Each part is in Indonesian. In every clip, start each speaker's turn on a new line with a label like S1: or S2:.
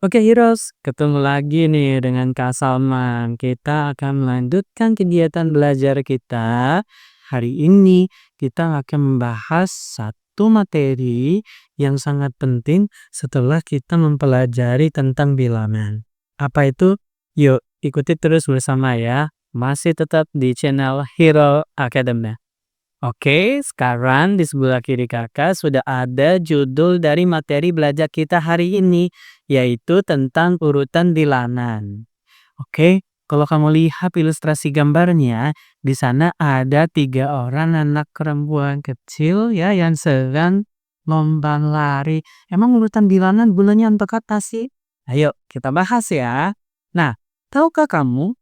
S1: Oke Heroes, ketemu lagi nih dengan Kak Salman. Kita akan melanjutkan kegiatan belajar kita. Hari ini kita akan membahas satu materi yang sangat penting setelah kita mempelajari tentang bilangan. Apa itu? Yuk, ikuti terus bersama ya. Masih tetap di channel Hero Academy. Oke, sekarang di sebelah kiri Kakak sudah ada judul dari materi belajar kita hari ini, yaitu tentang urutan bilangan. Oke, kalau kamu lihat ilustrasi gambarnya, di sana ada 3 orang anak perempuan kecil ya yang sedang lomba lari. Emang urutan bilangan gunanya untuk apa sih? Ayo kita bahas ya. Nah, tahukah kamu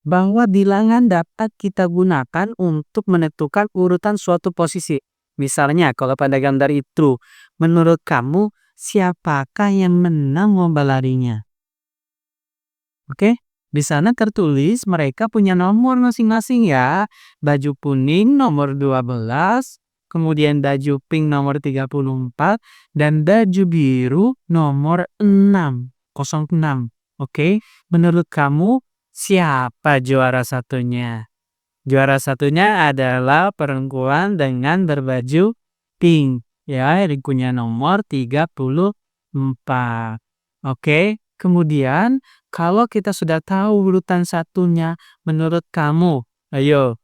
S1: bahwa bilangan dapat kita gunakan untuk menentukan urutan suatu posisi? Misalnya, kalau pada gambar itu, menurut kamu siapakah yang menang lomba larinya? Oke, di sana tertulis mereka punya nomor masing-masing ya. Baju kuning nomor 12, kemudian baju pink nomor 34, dan baju biru nomor 6, 06. Oke, menurut kamu siapa juara satunya? Juara satunya adalah perempuan dengan berbaju pink. Ya, yang punya nomor 34. Oke, kemudian kalau kita sudah tahu urutan satunya, menurut kamu, ayo,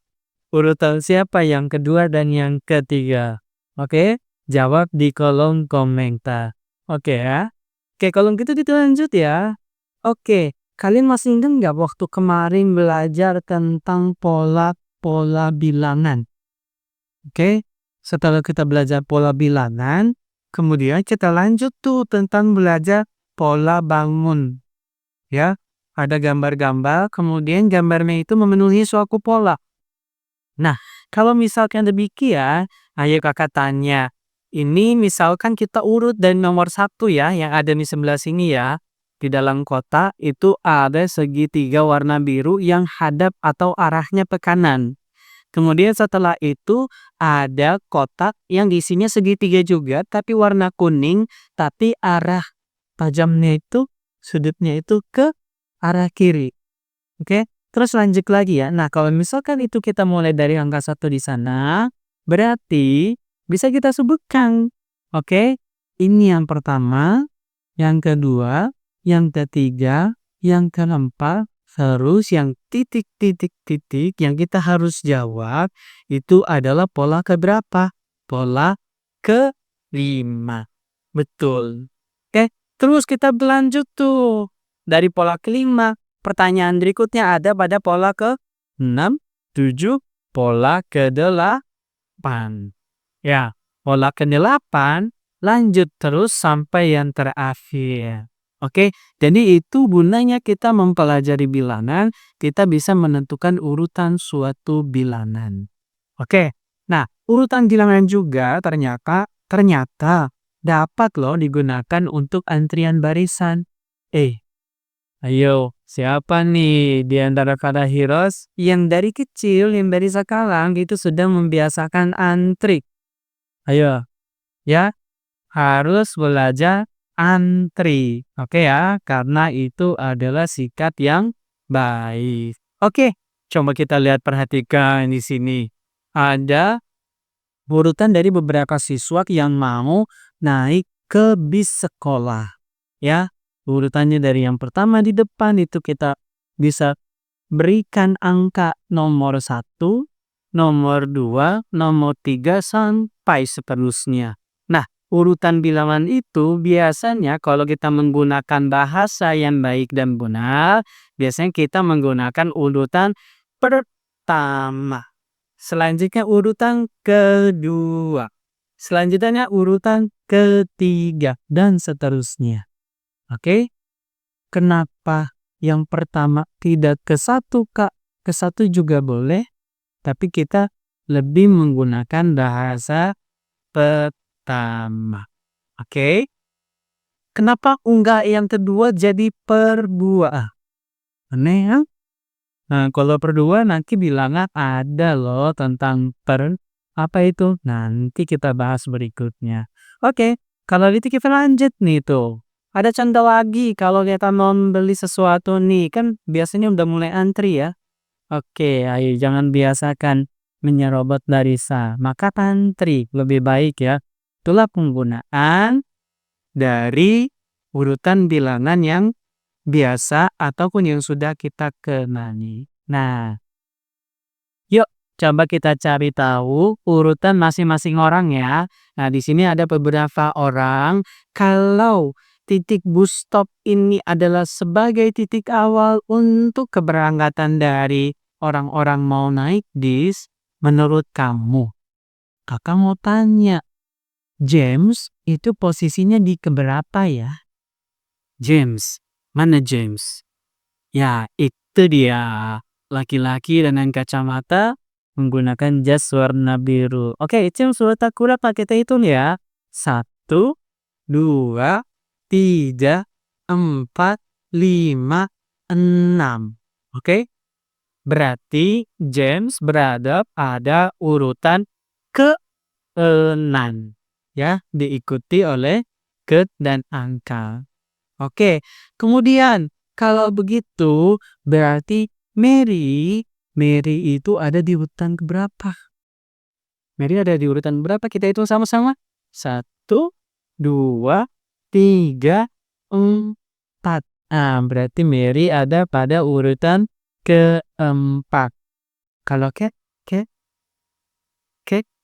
S1: urutan siapa yang kedua dan yang ketiga? Oke, jawab di kolom komentar. Oke ya. Oke, kalau gitu kita lanjut ya. Oke, kalian masih ingat nggak waktu kemarin belajar tentang pola-pola bilangan? Oke, setelah kita belajar pola bilangan, kemudian kita lanjut tuh tentang belajar pola bangun. Ya, ada gambar-gambar, kemudian gambarnya itu memenuhi suatu pola. Nah, kalau misalkan demikian, ayo kakak tanya. Ini misalkan kita urut dari nomor satu ya, yang ada di sebelah sini ya. Di dalam kotak itu ada segitiga warna biru yang hadap atau arahnya ke kanan. Kemudian setelah itu ada kotak yang isinya segitiga juga, tapi warna kuning, tapi arah tajamnya itu, sudutnya itu ke arah kiri. Oke, terus lanjut lagi ya. Nah, kalau misalkan itu kita mulai dari angka satu di sana, berarti bisa kita sebutkan. Oke, ini yang pertama, yang kedua, yang ketiga, yang keempat, terus yang titik-titik-titik yang kita harus jawab itu adalah pola keberapa? Pola kelima. Betul. Oke, terus kita berlanjut tuh. Dari pola kelima, pertanyaan berikutnya ada pada pola ke-6, 7, pola ke-8. Ya, pola ke-8 lanjut terus sampai yang terakhir. Oke, jadi itu gunanya kita mempelajari bilangan, kita bisa menentukan urutan suatu bilangan. Oke, nah urutan bilangan juga ternyata dapat loh digunakan untuk antrian barisan. Ayo, siapa nih di antara para heroes yang dari kecil, yang dari sekarang itu sudah membiasakan antri? Ayo, ya, harus belajar antri. Oke ya, karena itu adalah sikap yang baik. Oke, coba kita lihat perhatikan di sini. Ada urutan dari beberapa siswa yang mau naik ke bis sekolah. Ya, urutannya dari yang pertama di depan itu kita bisa berikan angka nomor satu, nomor 2, nomor 3 sampai seterusnya. Nah, urutan bilangan itu biasanya kalau kita menggunakan bahasa yang baik dan benar, biasanya kita menggunakan urutan pertama. Selanjutnya urutan kedua. Selanjutnya urutan ketiga dan seterusnya. Oke? Kenapa yang pertama tidak ke satu, Kak? Ke satu juga boleh, tapi kita lebih menggunakan bahasa pertama. Oke? Kenapa enggak yang kedua jadi per 2? Aneh ya? Nah, kalau per 2 nanti bilangan ada loh tentang per apa itu? Nanti kita bahas berikutnya. Oke, kalau itu kita lanjut nih tuh. Ada contoh lagi kalau kita mau beli sesuatu nih, kan biasanya udah mulai antri ya. Oke, ayo jangan biasakan menyerobot barisan, maka antri lebih baik ya. Itulah penggunaan dari urutan bilangan yang biasa ataupun yang sudah kita kenali. Nah, yuk coba kita cari tahu urutan masing-masing orang ya. Nah, di sini ada beberapa orang, kalau titik bus stop ini adalah sebagai titik awal untuk keberangkatan dari orang-orang mau naik bis, menurut kamu, Kakak mau tanya, James itu posisinya di keberapa ya? James, mana James? Ya, itu dia. Laki-laki dengan kacamata menggunakan jas warna biru. Oke, James udah kurang pakai kita hitung ya. 1, 2, 3, 4, 5, 6. Oke, berarti James berada pada urutan ke-6. Ya, diikuti oleh ke dan angka. Oke, kemudian kalau begitu berarti Mary itu ada di urutan keberapa? Mary ada di urutan berapa? Kita hitung sama-sama. 1, 2, 3, 4. Berarti Mary ada pada urutan keempat. Kalau ke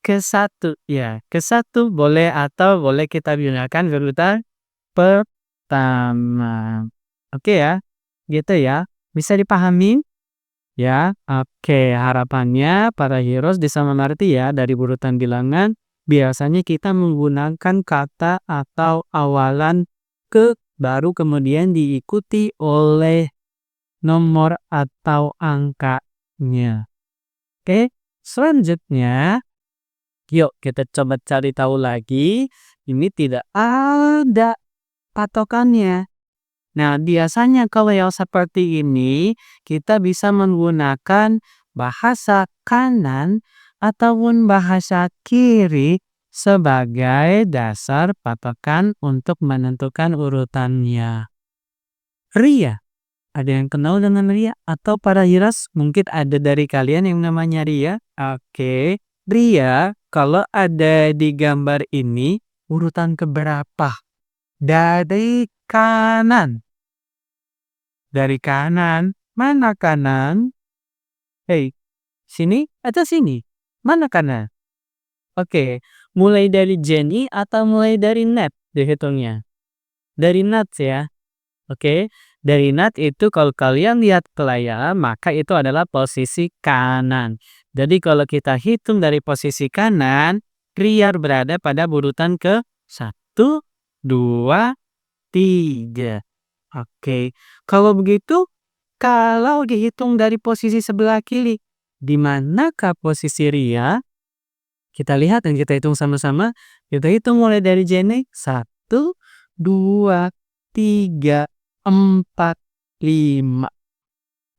S1: ke-1 ya, ke-1 boleh atau boleh kita gunakan urutan pertama. Oke ya, gitu ya. Bisa dipahami? Ya, oke. Harapannya para heroes bisa mengerti ya dari urutan bilangan. Biasanya kita menggunakan kata atau awalan ke, baru kemudian diikuti oleh nomor atau angkanya. Oke, selanjutnya yuk kita coba cari tahu lagi. Ini tidak ada patokannya. Nah, biasanya kalau yang seperti ini, kita bisa menggunakan bahasa kanan ataupun bahasa kiri sebagai dasar patokan untuk menentukan urutannya. Ria, ada yang kenal dengan Ria? Atau para Hiras, mungkin ada dari kalian yang namanya Ria? Oke, Ria, kalau ada di gambar ini, urutan keberapa? Dari kanan. Dari kanan. Mana kanan? Hei, sini atau sini? Mana kanan? Oke, mulai dari Jenny atau mulai dari Nat dihitungnya? Dari Nat ya. Oke, dari Nat itu kalau kalian lihat ke layar, maka itu adalah posisi kanan. Jadi kalau kita hitung dari posisi kanan, Kriar berada pada urutan ke 1, 2, 3. Oke, kalau begitu, kalau dihitung dari posisi sebelah kiri, di manakah posisi Ria? Kita lihat dan kita hitung sama-sama. Kita hitung mulai dari Jenny. 1, 2, 3, 4, 5.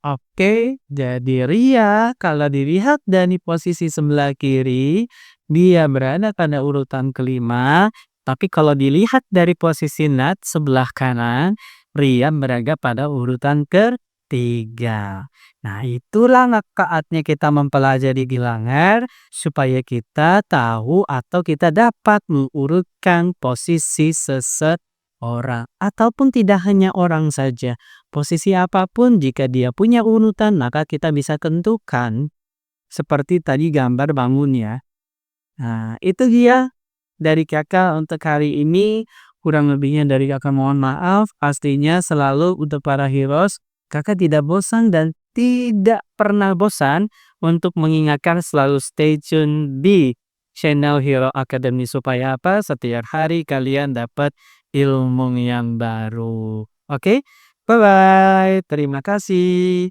S1: Oke, jadi Ria kalau dilihat dari posisi sebelah kiri, dia berada pada urutan kelima. Tapi kalau dilihat dari posisi Nat sebelah kanan, Ria berada pada urutan ketiga. Nah, itulah manfaatnya kita mempelajari bilangan supaya kita tahu atau kita dapat mengurutkan posisi seseorang ataupun tidak hanya orang saja. Posisi apapun jika dia punya urutan maka kita bisa tentukan seperti tadi gambar bangun ya. Nah, itu dia dari Kakak untuk hari ini. Kurang lebihnya dari Kakak mohon maaf. Pastinya selalu untuk para heroes, Kakak tidak bosan dan tidak pernah bosan untuk mengingatkan selalu stay tune di channel Hero Academy supaya apa? Setiap hari kalian dapat ilmu yang baru. Oke? Bye bye. Terima kasih.